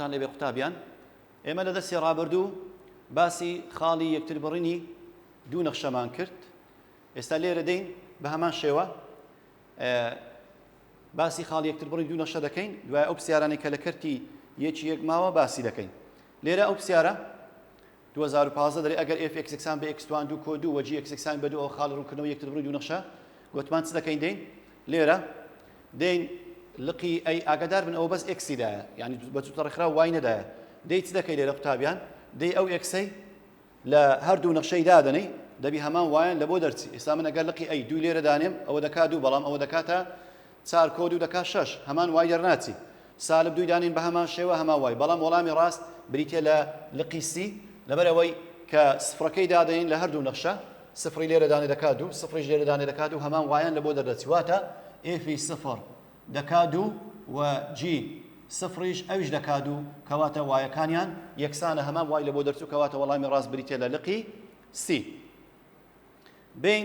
ڕحمەتان لێبێ قوتابیان ئێمە لە دەستی ڕابردوو باسی خاڵی یەکتربڕینی دوو نەخشەمان کرد ئێستا لێرە دەین بە هەمان شێوە باسی خاڵی یەکتربڕینی دوو نەخشە دەکەین دوای ئەو پرسیارانەی کە لە کەرتی یەکی یەک ماوە باسی دەکەین لێرە ئەو پرسیارە 2015 دەرێ ئەگەر f x یەکسان بە x2 2 کۆ 2 و g x یەکسان بە 2 ئەو خاڵ ڕوونکردنەوە یەکتربڕینی دوو نەخشە گوتمان چ دەکەین دەین لێرە دەین لقی ئەی ئاگادار بن ئەوە بەس ئێکسیدایە یعنی بە چوتەڕێکخرا وای نەدایە دەی چ دەکەی لێرە قوتابیان دەی ئەو ئێکسەی لە هەردوو نەخشەی دادەنەی دەبی هەمان وایان لە بۆ دەرچی ئێستا من ئەگەر لقی ئەی دوو لێرە دانێم ئەوە دەکات دوو بەڵام ئەوە دەکاتە 4 کۆ 2 دەکات 6 هەمان وای دەرناچی سالب دوی دانین بە هەمان شێوە هەمان وای بەڵام وەڵامی ڕاست بریتێ لە لقی سی لەبەرەوەی کە سفرەکەی دادەین لە هەردوو نەخشە سفری لێرە دانێ دەکات دوو سفریش لێرە دانێ دەکات و هەمان وایان لە بۆ دەردەچی واتە ئێفی سفر دەکات دوو و جی سفریش ئەویش دەکات دوو کەواتە وایەکانیان یەکسانە هەمان وای لە بۆ دەرچوو کەواتە وەڵامی ڕاست بریتێ لە لقی سی بین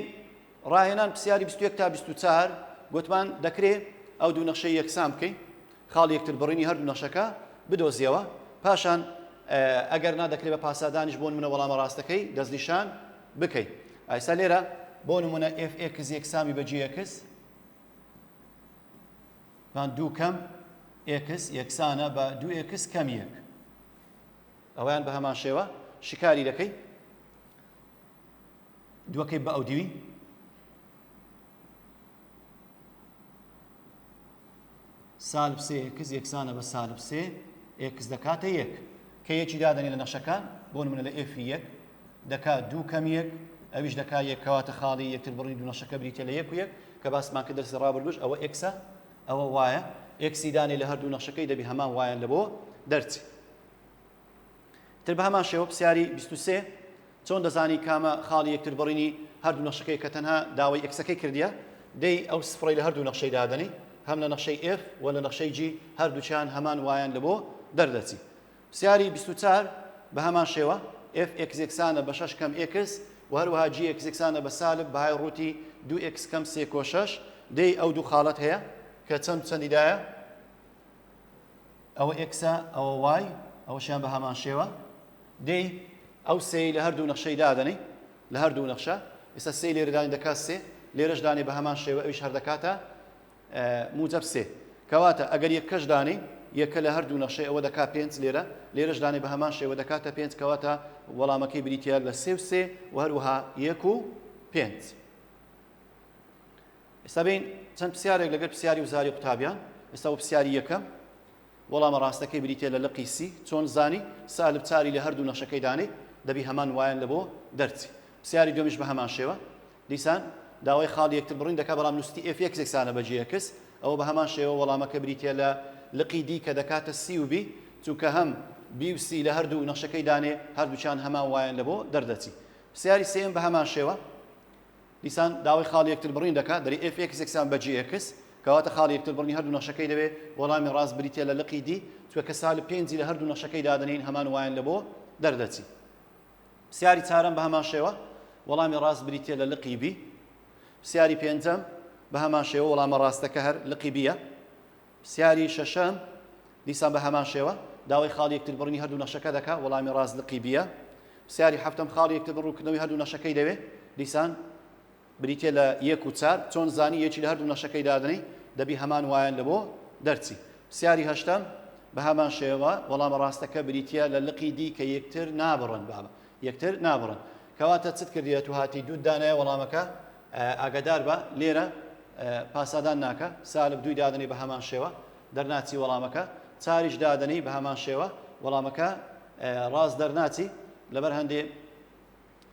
ڕاهێنان پرسیاری 21 تا 24 گوتمان دەکرێت ئەو دوو نەخشەی یەکسان بکەین خاڵ یەکتربڕینی هەردوو نەخشەکە بدۆزیەوە پاشان ئەگەر نادەکرێت بە پاسادانیش بۆ نمونە وەڵامە ڕاستەکەی دەستنیشان بکەیت ئایستا لێرە بۆ نمونە f(x) یەکسامی بە g(x) مان دوو کەم x یەکسانە بە 2x کەم 1 ئەویان بە هەمان شێوە شکاری دەکەی دووەکەی بە ئەو دیوی سالب 3x یەکسانە بە سالب 3x دەکاتە 1 کە یەکی دادەنی لە نەخشەکان بۆ نمونە لە f(1) دەکات دوو کەم 1 ئەویش دەکات 1 کەواتە خاڵی یەکتربڕینی دوو نەخشەکە بریتێ لە 1 و 1 کە باسمان کرد دەرسی ڕابردووش ئەوە x ئەوە وایە ئێکسی دانی لە هەردوو نەخشەکەی دەبی هەمان وایان لە بۆ دەرچی تر بە هەمان شێوە پرسیاری 23 چۆن دەزانی کامە خاڵی یەکتربڕینی هەردوو نەخشەکەی کە تەنها داوای ئێکسەکەی کردیە دەی ئەو سفڕی لە هەردوو نەخشەی دادەنی هەم لە نەخشەی f و لە نەخشەی g هەردووچیان هەمان وایان لە بۆ دەردەچی پرسیاری 24 بە هەمان شێوە f(x) یەکسانە بە 6 کەم x و هەروەها g(x) یەکسانە بە سالب بەهای ڕووتی 2x کەم 3 کۆ 6 دەی ئەو دوو خاڵەت هەیە کە چەندیدایە ئەوە ئێکسە ئەوە وای ئەوەشیان بە هەمان شێوە دەی ئەو سێی لە هەردوو نەخشەی دادەنی لە هەردوو نەخشە ئێستا سێ لێرەدانی دەکات سێ لێرەش دانی بە هەمان شێوە ئەویش هەر دەکاتە موجب سێ کەواتە ئەگەر یەکەش دانی یەکە لە هەردوو نەخشەی ئەوە دەکات 5 لێرەش دانی بە هەمان شێوە دەکاتە 5 کەواتە وەڵامەکەی بریتە لە 3 و 3 و هەروەها 1 و 5 ئێستا بین چەند پرسیارێک لەگەر پرسیاری وزاری قوتابیان ئێستا بۆ پرسیاری یەکەم وەڵامە ڕاستەکەی بریتێ لە لقی سی چۆن زانی سالب 4 لە هەردوو نەخشەکەی دانی دەبی هەمان وایان لە بۆ دەرچی پرسیاری دومیش بە هەمان شێوە دیسان داوای خاڵی یەکتربڕین دەکات بەڵام نووستی f(x) یەکسانە بە g(x) ئەوە بە هەمان شێوە وەڵامەکە بریتێ لە لقی دی کە دەکاتە سی و بی چونکە هەم بی و سی لە هەردوو نەخشەکەی دانێ هەردووچیان هەمان وایان لە بۆ دەردەچی پرسیاری سێم بە هەمان شێوە دیسان داوای خاڵی یەکتربڕین دەکات دەری f(x) یەکسان بە g(x) کەواتە خاڵی یەکتربڕینی هەردوو نەخشەکەی دەبێت وەڵامی ڕاست بریتێ لە لقی دی چونکە سالب 5 لە هەردوو نەخشەکەی دادەنین هەمان وایان لە بۆ دەردەچی پرسیاری چارەم بە هەمان شێوە وەڵامی ڕاست بریتێ لە لقی بی پرسیاری پێنجەم بە هەمان شێوە وەڵامە ڕاستەکە هەر لقی بیە پرسیاری شەشەم دیسان بە هەمان شێوە داوای خاڵی یەکتربڕینی هەردوو نەخشەکە دەکات وەڵامی ڕاست لقی بیە پرسیاری هەفتەم خاڵی یەکتربڕینی هەردوو نەخشەکەی دەوێت دیسان بریتێ لە 1 و 4 چۆن زانی یەکی لە هەردوو نەخشەکەی دادنی دەبی هەمان وایان لە بۆ دەرچی پرسیاری هەشتم بە هەمان شێوە وەڵامە ڕاستەکە بریتە لە لقی دی کە یەکتر نابڕن بابە یەکتر نابڕن کەواتە چت کردیە تو هاتی دوو دانایە وەڵامەکە ئاگادار بە لێرە پاسادان ناکە سالب دوی دادنی بە هەمان شێوە دەرناچی وەڵامەکە چاریش دادنی بە هەمان شێوە وەڵامەکە ڕاست دەرناچی لەبەر هەندێ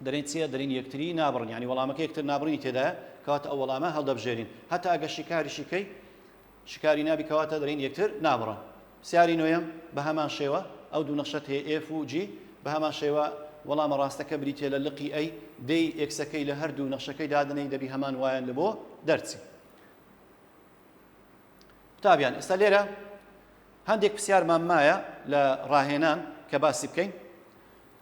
دەرین چیە دەرین یەکتری نابڕن یعنی وەڵامەکە یەکتر نابڕنی تێدایە کەواتە ئەو وەڵامە هەڵدەبژێرین هەتا ئەگە شیکاریشیکەی شکاری نابی کەواتە دەرین یەکتر نابڕن پرسیاری نوێیەم بە هەمان شێوە ئەو دوو نەخشەت هەیە f و g بە هەمان شێوە وەڵامە ڕاستەکە بریتێ لە لقی ئەی دەی ئێکسەکەی لە هەردوو نەخشەکەی دادنەی دەبی هەمان وایان لە بۆ دەرچی قوتابیان ئێستا لێرە هەندێک پرسیارمان مایە لە ڕاهێنان کە باسی بکەین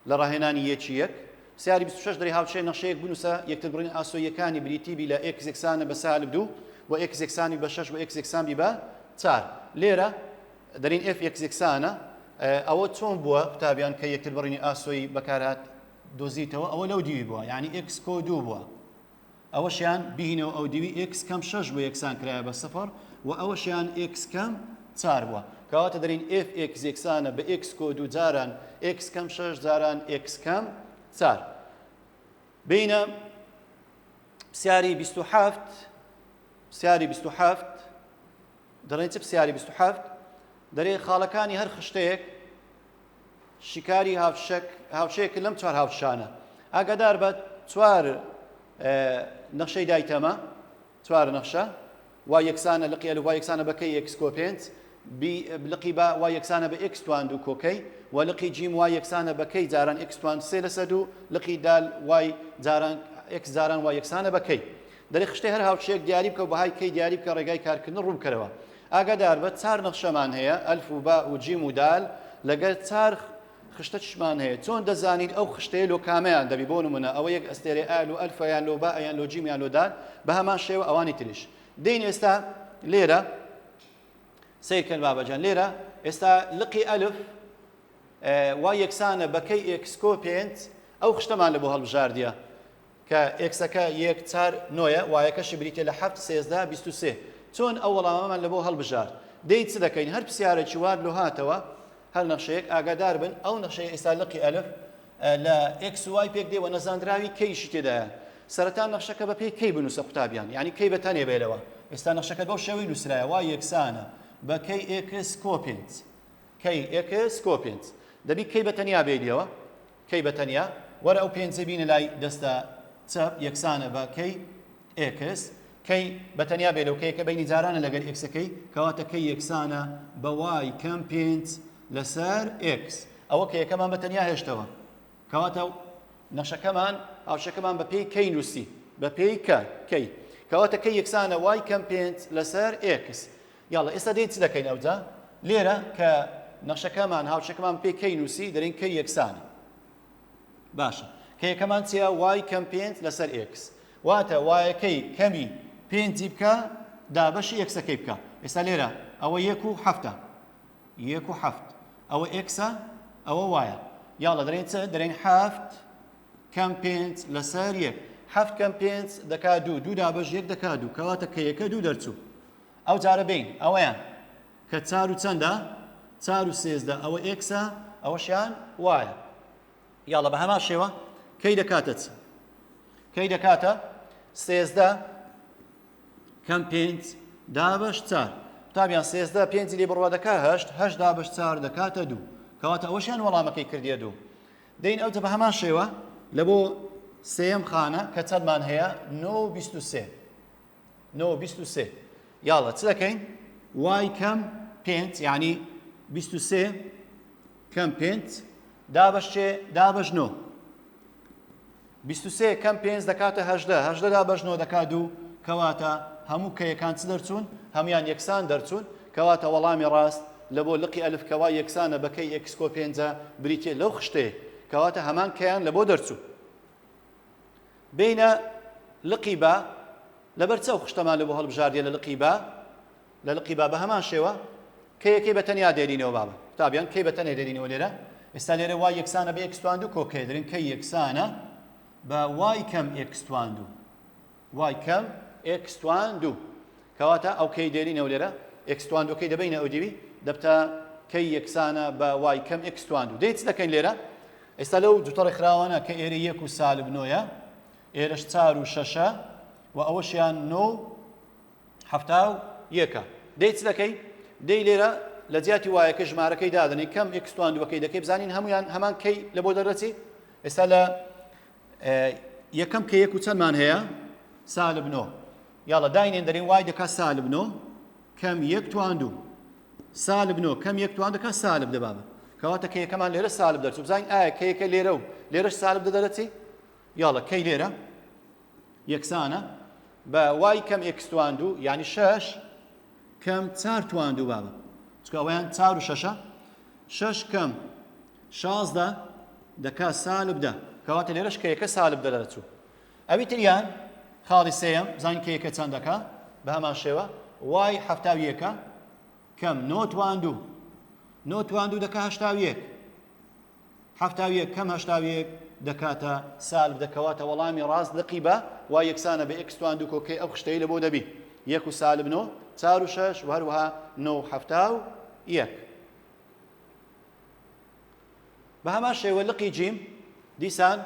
لە ڕاهێنانی یەکی یەک پرسیاری 26 دەری هاوچەی نەخشەیەک بنووسە یەکتربڕینی ئاسۆیەکانی بریتیبی لە x یەکسانە بە سالب 2 و x یەکسانی بە 6 و x یەکسانی بە 4 لێرە دەرین f(x) یەکسانە ئەوە چۆن بووە قوتابیان کە یەکتر بڕینی ئاسۆی بەکارات دۆزیتەوە ئەوە لەو دیوی بووە یعنی x کۆ 2 بووە ئەوەشیان بینەوە ئەو دیوی x کەم 6 بۆ یەکسان کرایە بە سەفەر و ئەوەشیان x کەم 4 بووە کەواتە دەرین fx یەکسانە بە x کۆ 2 جاران x کەم 6 جاران x کەم 4 بینە پرسیاری 27 دەڵێن چ پرسیاری 27 دەرێ خاڵەکانی هەر خشتەیەک شیکاری هاوشەیەک لەم چوار هاوشانە ئاگادار بە چوار نەخشەی دایتەمە چوار نەخشە وا یەکسانە لقی ئەلف وا یەکسانە بەکەی x کۆ 5 لقی با وا یەکسانە بە x توان 2 کۆکەی و لقی جیم وا یەکسانە بەکەی جاران x توان 3 لەسەر 2 لقی دال وای جاران x جاران وا یەکسانە بەکەی دەرێ خشتەی هەر هاوشەیەک دیاری بکە و بەهای کەی دیاری بکە ڕێگای کارکردن ڕوون کەرەوە ئاگادار بە چار نەخشەمان هەیە ئەلف و با و جیم و دال لەگەر چار خشتە چشمان هەیە چۆن دەزانین ئەو خشتەیە لۆ کامەیان دەبی بۆ نمونە ئەوە یەک ئەستێرە ئال و ئەلفەیان لۆ بایان لۆ جیمیان لۆ دال بە هەمان شێوە ئەوانی تریش دەین ئێستا لێرە سیرکەن بابەجان لێرە ئێستا لقی ئەلف وا یەکسانە بەکەی x کۆ 5 ئەو خشتەمان لە بۆ هەڵبژاردیە کە ئێکسەکە یەک چار نۆیە وایەکەشی بریتە لە 7 13 23 چۆن ئەو وەڵامەمان لە بۆ هەڵبژارد دەی چ دەکەین هەر پرسیارێکی وار لۆ هاتەوە هەر نەخشەیەک ئاگادار بن ئەو نەخشەیە ئێستا لقی ئەلف لە x و y پێک دێوە نەزانراوی کەیشی تێدایە سەرەتا نەخشەکە بە پێی کەی بنووسە قوتابیان یعنی کەی بەتەنێ بێلەوە ئێستا نەخشەکە بەو شێوەی نووسرایە وا یەکسانە بە کەی x کۆ 5 کەی x کۆ 5 دەبی کەی بەتەنیا بێدیەوە کەی بەتەنیا وەرە ئەو پێنجە بینە لای دەستە چەپ یەکسانە بە کەی x کەی بەتەنیا بێ لەو کەیەکە بینی جارانە لەگەر ئێکسەکەی کەواتە کەی یەکسانە بە وای کەم 5 لەسەر x ئەوە کەیەکەمان بەتەنیا هێشتەوە کەواتە نەخشەکەمان هاوشەکەمان بە پێی کەی نووسی بە پێی کەی کەواتە کەی یەکسانە وای کەم 5 لەسەر x یاڵە ئێستا دێت چ دەکەین ئەوجا لێرە کە نەخشەکەمان هاوشەکەمان پێی کەی نووسی دەرین کەی یەکسانە باشە کەیەکەمان چیە وای کەم 5 لەسەر x واتە وایەکەی کەمی 5 بکە دابەشی یەکسەکەی بکە ئێستا لێرە ئەوە 1 و 7 1 و 7 ئەوە x ئەوە وایە یاڵە دەرێن چ دەرێن 7 کەم 5 لەسەر 1 7 کەم 5 دەکا 2 دابەش 1 دەکا 2 کەواتە کەیەکە 2 دەرچوو ئەو جارە بین ئەوەیان کە 4 و چەندە 4 و 13 ئەوە x ئەوەشیان وایە یاڵە بە هەمان شێوە کەی دەکاتە چ کەی دەکاتە 13 کەم 5 دابەش 4 تابیان 13 5 لێ بڕوا دەکا 8 دابەش 4 دەکاتە 2 کەواتە ئەوەشیان وەڵامەکەی کردیە 2 دەین ئەوتە بە هەمان شێوە لە بۆ سێەم خانە کە چەندمان هەیە 9 یاڵە چ دەکەین وای کەم 5 یعنی 23 کەم 5 دابەش چێ دابەش 9 23 کەم 5 دەکاتە 18 دابەش 9 دەکات 2 کەواتە هەموو کەیەکان چ دەرچوون هەمویان یەکسان دەرچوون کەواتە وەڵامی ڕاست لە بۆ لقی ئەلف کەوا یەکسانە بەکەی x کۆ 5 بریتێ لەو خشتەیە کەواتە هەمان کەیان لە بۆ دەرچوو بینە لقی با لەبەر چەو خشتەمان لە بۆ هەڵبژاردیە لە لقی با بە هەمان شێوە کەیەکەی بەتەنیا دێرینەوە بابە تابیان کەی بەتەنێ دێرینەوە لێرە ئێستا لێرە وای یەکسانە بە x توان 2 کۆکەی دەرین کەی یەکسانە بە وای کەم x توان 2 وای کەم x توان 2 کەواتە ئەو کەی دێرینەوە لێرە x توان 2 کەی دەبینە ئەو دیوی دەبتە کەی یەکسانە بە وای کەم x توان 2 دەیت دەکەین لێرە ئێستا لەو دووتەڕی خراوانە کە ئێرە 1 و سالب 9 ئێرەش 4 و 6 و ئەوەشیان 9 71 دەیت دەکەی دەی لێرە لە جیاتی وایەکە ژمارەکەی دادنی کەم x توان 2 کەی دەکەی بزانین هەمویان هەمان کەی لە بۆ دەرەچی ئێستا لە یەکەم کە 1 و چەندمان هەیە سالب 9 یاڵە داینێن دەرین وای دەکات سالب 9 کەم 1 توان 2 سالب 9 کەم 1 توان دەکات سالب دەبابە کەواتە کەیەکەمان لێرە سالب دەرچوو بزانین ئایا کەیەکە لێرە و لێرەش سالب دەدەرەچی یاڵە کەی لێرە یەکسانە بە وای کەم x توان 2 یعنی 6 کەم 4 توان 2 بابە چکە ئەوەیان 4 و 6 6 کەم 16 دەکات سالب 10 کەواتە لێرەش کەیەکە سالب دەدەرەچوو ئەوی تریان خاڵی سێیەم زانین کەیەکە چەند دەکات بە هەمان شێوە وای 71 کەم 9 توان 2 9 توان 2 دەکا 81 71 کەم 81 دەکاتە سالب دەکەواتە وەڵامی ڕاست لقی بە وا یەکسانە بە x توان 2 کۆکەی ئەو خشتەی لە بۆ دەبی 1 و سالب 9 4 و 6 و هەروەها 9 و 71 بە هەمان شێوە لقی جیم دیسان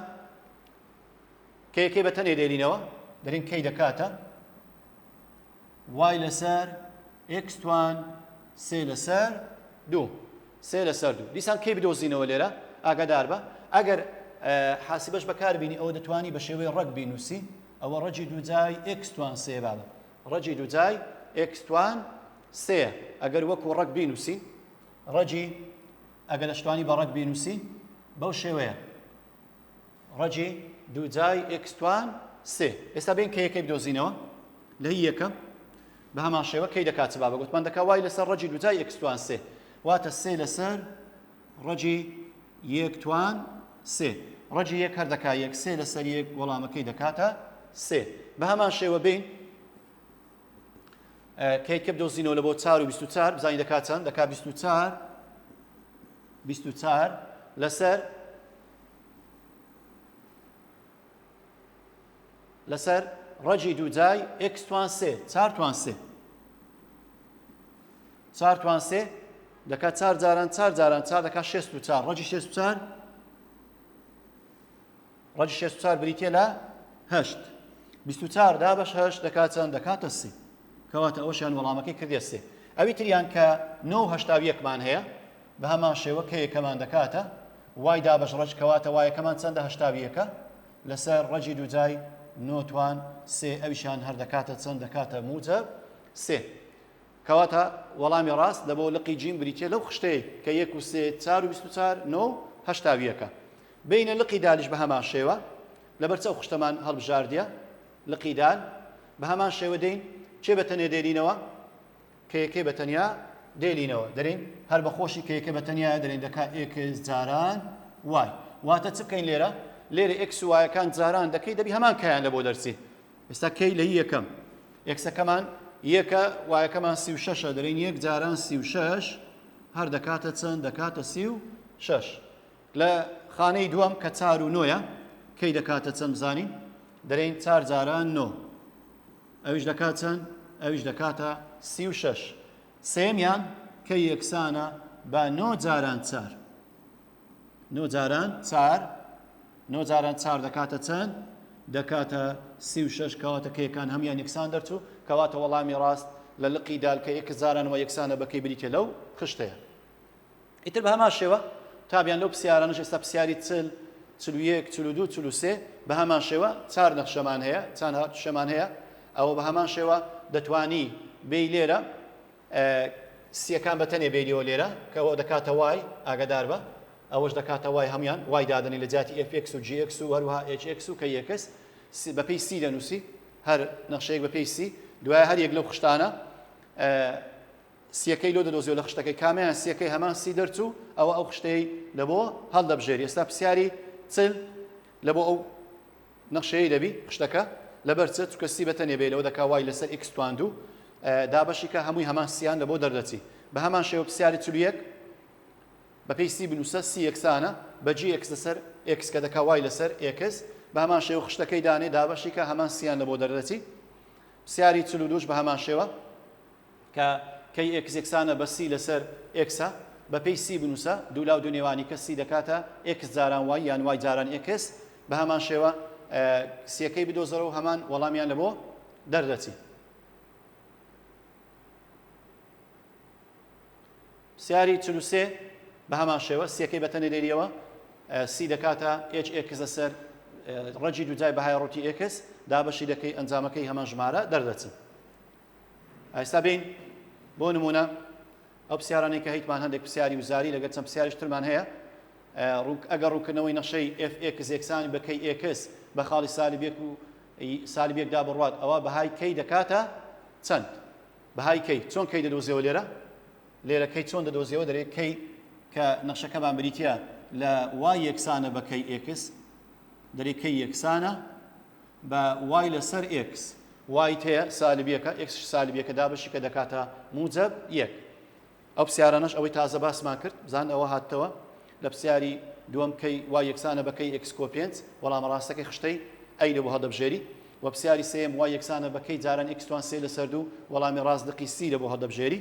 کەیەکەی بە تەنێ دێرینەوە دەرین کەی دەکاتە y لەسەر x توان 3 لەسەر 2 3 لەسەر 2 دیسان کەی بدۆزینەوە لێرە ئاگادار بە ئەگەر حاسبەش بەکاربینی ئەوە دەتوانی بە شێوەی ڕەگ بینووسی ئەوە ڕەجی دووجای x توان 3 باڵە ڕەجی دووجای x توان 3 ئەگەر وەکو ڕەگ بینووسی ڕەجی ئەگەر دەشتوانی بە ڕەگ بینووسی بەو شێوەیە ڕەجی دووجای x توان 3 ئێستا بین کەیەکەی بدۆزینەوە لە هی یەکەم بە هەمان شێوە کەی دەکات چ بابە گوتمان دەکا وای لەسەر ڕەجی دووجای x توان 3 واتە 3 لەسەر ڕەجی 1 توان 3 ڕەجی 1 هەر دەکا 1 3 لەسەر 1 وەڵامەکەی دەکاتە 3 بە هەمان شێوە بین کەیکە بدۆزینەوە لە بۆ 4 و 24 بزانین دەکات چەند دەکا 24 لەسەر ڕەجی دووجای x توان 3 4 توان 3 4 توان 3 دەکا 4 جاران 4 دەکا 64 ڕەجی 64 ڕەجی 64 بریتێ لە 8 24 دا بەش 8 دەکات چەند دەکاتە 3 کەواتە ئەوەشیان وەڵامەکەی کردێ 3 ئەوی تریان کە 9 مان هەیە بە هەمان شێوە کەیەکەمان دەکاتە وای دا بەش ڕەج کەواتە وایەکەمان چەندە 81 لەسەر ڕەجی دووجای 9 توان 3 ئەویشان هەر دەکاتە چەند دەکاتە موجب 3 کەواتە وەڵامی ڕاست لە بۆ لقی جیم بریتێ لەو خشتەیە کە 1 و 3 4 و 24 9 81 بینە لقی دالیش بە هەمان شێوە لەبەر چەو خشتەمان هەڵبژاردیە لقی دال بە هەمان شێوە دەین چێ بەتەنێ دێرینەوە کەیەکەی بەتەنیا دێلینەوە دەرین هەر بە خۆشی کەیەکە بەتەنیا دەرین دەکا x جاران y واتە چ بکەین لێرە x و y-ەکان جاران دەکەی دەبی هەمان کەیان لە بۆ دەرچی ئێستا کەی لە یەکەم x-ەکەمان یەکە y-ەکەمان 36 دەرین 1 جاران 36 هەر دەکاتە چەند دەکاتە 36 لە خانەی دووەم کە 4 و 9 کەی دەکاتە چەند بزانین دەرین 4 جاران 9 ئەویش دەکات چەند ئەویش دەکاتە 36 سێمیان کە یەکسانە بە 9 جاران 4 9 جاران 4 دەکاتە چەند دەکاتە 36 کەواتە کەیەکان هەمیان یەکسان دەرچوو کەواتە وەڵامی ڕاست لە لقی دال کە 1 جارانەوە یەکسانە بەکەی بریتێ لەو خشتەیە ئیتر بە هەمان شێوە تابیان لەو پرسیارانەش ئێستا پرسیاری 41 42 43 بە هەمان شێوە 4 نەخشەمان هەیە چەند شەمان هەیە ئەوە بە هەمان شێوە دەتوانی بێی لێرە سیەکان بەتەنێ بێریەوە لێرە کەەوە دەکاتە وای ئاگدار بە ئەوەش دەکاتە وای هەمان وای دادنی لە جاتی fx و gx و هەروها hx و کە یەکەس بەپێی سی دەنووسی هەر نەخشەیەک بەپێی سی دوایە هەر یەک لەو خشتانە سیەکەی لۆ دەدۆزیەوە لە خشتەکەی کامیان سیەکەی هەمان سی دەرچوو ئەو خشتەی لە بۆ هەڵدەبژێری ئێستا پرسیاری چل لە بۆ ئەو نەخشەیە دەبی خشتەکە لەبەر چ چکە سی بەتەنێ بێ لەوە دەکا وای لەسەر x توان 2 دابەشی کە هەمووی هەمان سییان لە بۆ دەردەچی بە هەمان شێوە پرسیاری 41 بەپێی سی بنووسە سی یەکسانە بە gx لەسەر x کە دەکا وای لەسەر x بە هەمان شێوە خشتەکەی دانێ دابەشی کە هەمان سییان لە بۆ دەردەچی پرسیاری 42 بە هەمان شێوە کە کەی x یەکسانە بە سی لەسەر x بەپێی سی بنووسە دوولاو دو نێوانی کە سی دەکاتە x جاران وای یان وای جاران x بە هەمان شێوە سیەکەی بدۆزەرەوە هەمان وەڵامیان لە بۆ دەردەچی پرسیاری 43 بە هەمان شێوە سیەکەی بەتەنێ دێریەوە سی دەکاتە hx لەسەر ڕەجی دووجای بەهای ڕۆتی x دابەشی دەکەی ئەنجامەکەی هەمان ژمارە دەردەچن ئێستا بین بۆ نمونە ئەو پرسیارانەی کە هیچمان هەندێک پرسیاری وزاری لەگەر چەند پرسیاریش ترمان هەیە ئەگەر ڕوونکردنەوەی نەخشەی fx یەکسانی بەکەی x بە خاڵی سالی بێک دا بڕوات ئەوە بەهای کەی دەکاتە چەند بەهای کەی چۆن کەی دەدۆزیەوە لێرە کەی چۆن دەدۆزیەوە دەرێت کەی کە نەخشەکەمان بریتە لە وای یەکسانە بەکەی x دەرێت کەی یەکسانە بە وای لەسەر x وای هەیە سالبیەکە x سالبیەکە دابەشی کە دەکاتە موجب 1 ئەو پرسیارانەش ئەوەی تازە باسمان کرد بزان ئەوە هاتەوە لە پرسیاری دووەم کەی وا یەکسانە بەکەی x کۆ 5 وەڵامە ڕاستەکەی خشتەی ئەی لە بۆ هەڵدەبژێری و پرسیاری سێم وا یەکسانە بەکەی جاران x توان سێ لەسەر دوو وەڵامی ڕاست دقی سی لە بۆ هەڵدەبژێری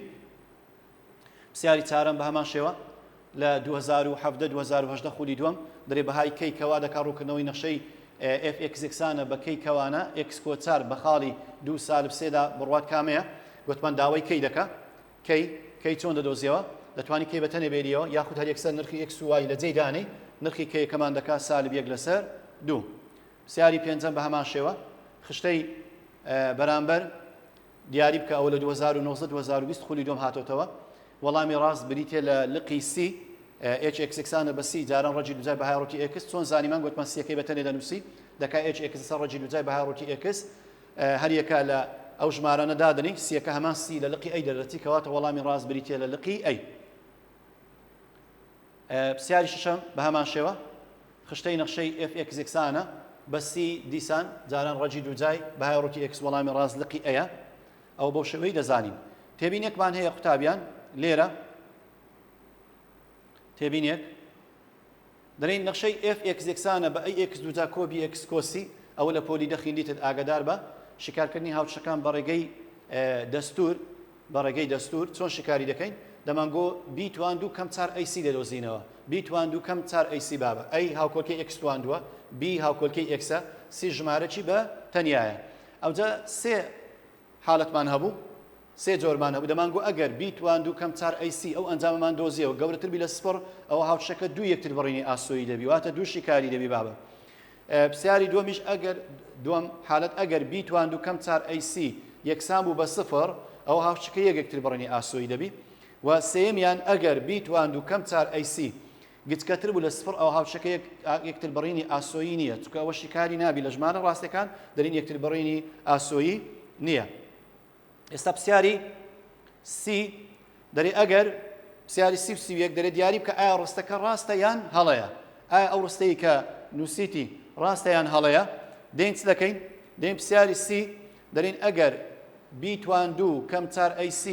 پرسیاری چارەم بە هەمان شێوە لە 2017 خولی دووەم دەرێ بەهای کەی کەوا دەکات ڕووکردنەوەی نەخشەی fx یەکسانە بەکەی کەوانە x کۆ 4 بە خاڵی 2 سالب 3دا بڕوات کامەیە گوتمان داوای کەی دەکا کەی چۆن دەدۆزیەوە دەتوانی کەی بەتەنێ بێریەوە یاخود هەر یەکسەر نرخی x و y لە جێی دانەی نرخی کەیەکەمان دەکات سالب 1 لەسەر 2 پرسیاری پێنجەم بە هەمان شێوە خشتەی بەرامبەر دیاری بکە ئەوە لە 2019 خولی دوم هاتۆتەوە وەڵامی ڕاست بریتێ لە لقی سی h x یەکسانە بە سی جاران ڕەجی دوجای بەهای ڕۆتی x چۆن زانیمان گوتمان سیەکەی بەتەنێ دەنووسی دەکای h x لەسەر ڕەجی دوجای بەهای ڕۆتی x هەر یەکە لە ئەو ژمارانە دادنی سیەکە هەمان سی لە لقی ئەی دەرەتی کەواتە وەڵامی ڕاست بریتێ لە لقی ئەی پرسیاری شەشەم بە هەمان شێوە خشتەی نەخشەی fx یەکسانە بە سی دیسان جاران ڕەجی دوجای بەهای ڕۆتی x وەڵامی ڕاست لقی ئەیە ئەو بەو شێوەی دەزانین تێبینێکمان هەیە قوتابیان لێرە تێبینێک دەڵێن نەخشەی fx یەکسانە بە ئەی x دوجا کۆبی x کۆسی ئەوە لە پۆلی دەخیندیتت ئاگادار بە شکارکردنی هاوچەکان بە ڕێگەی دەستور چۆن شکاری دەکەین دەمانگۆ b توان دوو کەم 4 ac دەدۆزینەوە b توان دوو کەم 4 ac بابە ئەی هاوکۆلکەی x توان دووە b هاوکۆلکەی x سی ژمارەی بە تەنیایە ئەوجا سێ حالەتمان هەبوو سێ جۆرمان هەبوو دەمانگۆ ئەگەر b توان دوو کەم 4 ac ئەو ئەنجامەمان دۆزیەوە گەورەتر بی لە سپڕ ئەوە هاوچەکە دوو یەکتر بڕینی ئاسۆیی دەبی واتە دوو شکاری دەبی بابە پرسیاری دووەمیش ئەگەر دووەم حالەت ئەگەر b توان دوو کەم 4 ac یەکسان بوو بە سفر ئەوە هاوچەکە یەکتر بڕینی ئاسۆیی دەبی و سێمیان ئەگەر b توان دوو کەم 4 ac گچکەتر بوو لە سفر ئەو هاوچەکە یەکتر بڕینی ئاسۆیی نییە چونکە ئەوە شکاری نابی لە ژمارە ڕاستەکان دەرین یەکتر بڕینی ئاسۆیی نییە ئێستا پرسیاری سی دەرێ ئەگەر پرسیاری سی و سی و یەک دەرێ دیاری بکە ئایا ڕستەکە ڕاستە یان هەڵەیە ئایا ئەو ڕستەی کە نووسیتی ڕاستە یان هەڵەیە دێن چ دەکەین دێن پرسیاری سی دەرێن ئەگەر b توان دوو کەم 4 ac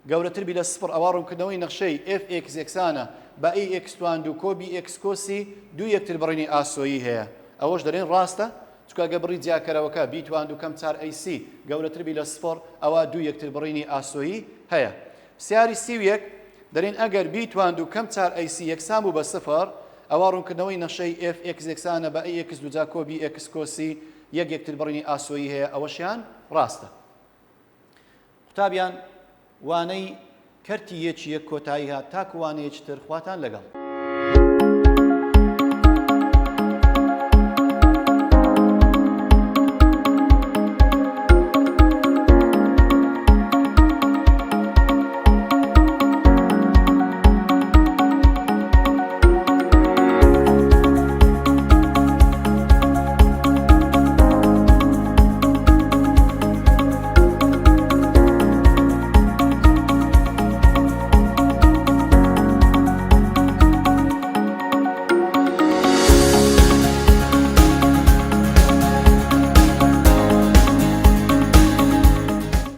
گەورەتر بی لە سفر ئەوە ڕوونکردنەوەی نەخشەی fx یەکسانە بە x توان دوو کۆبی x کۆسی دوو یەکتر بڕینی ئاسۆیی هەیە ئەوەش دەرێن ڕاستە چکە گە بڕی جیاکەرەوەکە b توان دوو کەم 4 ac گەورەتر بی لە سفر ئەوە دوو یەکتر بڕینی ئاسۆیی هەیە پرسیاری سی و یەک دەرێن ئەگەر b توان دوو کەم 4 ac یەکسان بوو بە سفر ئەوە ڕوونکردنەوەی نەخشەی fx یەکسانە بە x دوجا کۆبی x کۆسی یەکتر بڕینی ئاسۆیی هەیە ئەوەشیان ڕاستە قوتابیان وانەی کەرتی یەکی یەک کۆتایی هات تاکو وانەیەکی تر خواتان لەگەڵ